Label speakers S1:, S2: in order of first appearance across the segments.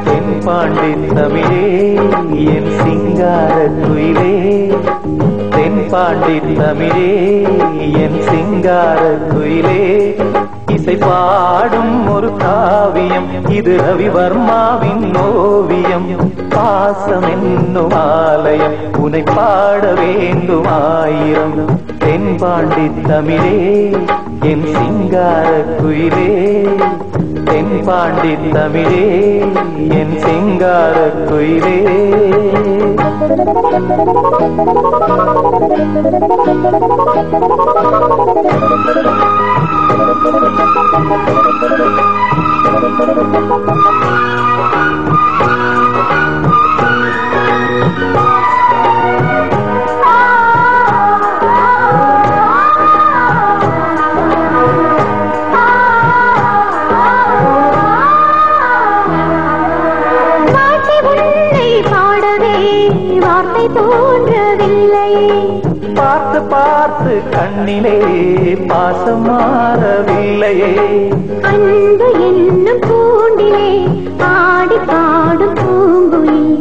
S1: தென்பாண்டி தமிழே என் சிங்கார குயிலே, தென்பாண்டி தமிழே என் சிங்கார குயிலே, இசை பாடும் ஒரு காவியம் இது ரவிவர்மாவின் ஓவியம். பாசம் என்னும் ஆலயம் உனை பாட வேண்டும் ஆயிரம். தென்பாண்டி தமிழே என் சிங்கார குயிலே, தென்பாண்டி தமிழே என் சிங்கார குயிலே.
S2: தோன்றவில்லை
S1: பார்த்து பார்த்து கண்ணிலே பாசம் மாறவில்லையே.
S2: அன்பு என்னும் பூண்டிலே ஆடி பாடும் பூங்குயில்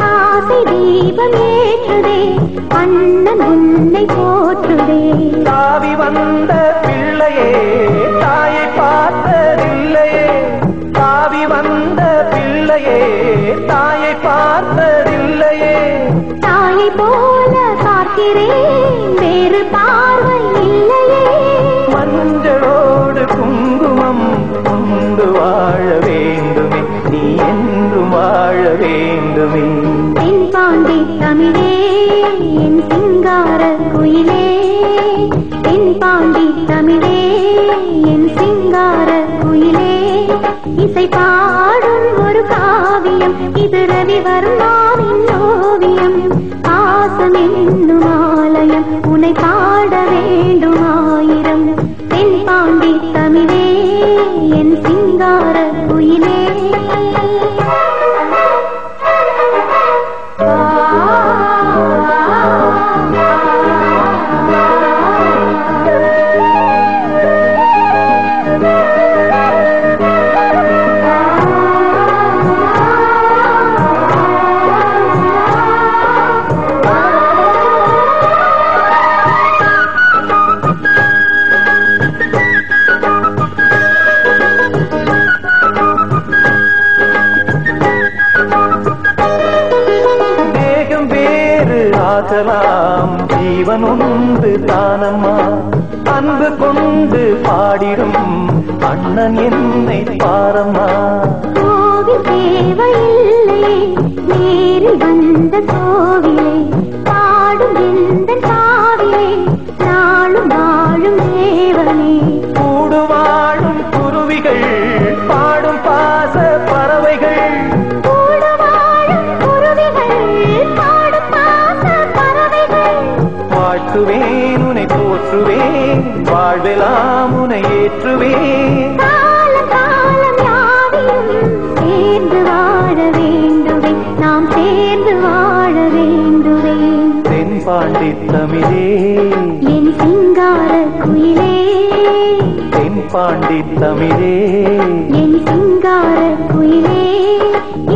S2: ஆசை தீபம் ஏற்றுதே, அண்ணன் உன்னை போற்றுதே.
S1: தாவி வந்த பிள்ளையே தாயை பார்த்ததில்லையே, தாவி வந்த பிள்ளையே தாயை பார்த்ததில்லையே.
S2: தாயை போல பார்க்கிறேன் வேறு பார்வை இல்லையே.
S1: மஞ்சளோடு குங்குமம் கொண்டு வாழ வேண்டுமே, நீ என்றும் வாழ வேண்டுமே.
S2: தென்பாண்டி தமிழே என் சிங்கார குயிலே, தென்பாண்டி தமிழே என் சிங்கார குயிலே, இசை பாடும் ஒரு காவியம் இது ரவிவர்மாவின் ஓவியம். பாசம் என்னும் ஆலயம் உனை பாட வேண்டும் ஆயிரம். தென்பாண்டி தமிழே என் சிங்கார குயிலே. ஆகலாம் ஜீவன் ஒன்று தானம்மா, அன்பு கொண்டு பாடிடும் அண்ணன் என்னை பாரம்மா. கோவில் தேவையில்லை நேரில் வந்த கோவிலே, பாடும் எந்த காவிலே நாளும் வாழும் தேவனே.
S1: கூடு வாழும் குருவிகள் பாடும் பாச பறவைகள், வாழ்த்துவேன் உனை போற்றுவேன் வாழ்வெல்லாம் உனை ஏற்றுவேன்.
S2: காலம் காலம் யாவையும் சேர்ந்து வாழ வேண்டுவே, நாம் சேர்ந்து வாழ வேண்டுவே.
S1: தென்பாண்டி தமிழே
S2: என் சிங்கார குயிலே,
S1: தென்பாண்டி தமிழே
S2: என் சிங்கார குயிலே,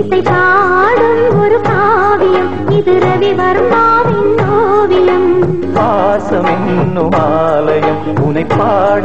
S2: இசை பாடும் ஒரு காவியம் இது ரவிவர்மாவின் ஓவியம்.
S1: பாசம் என்னும் ஆலயம் உனை பாட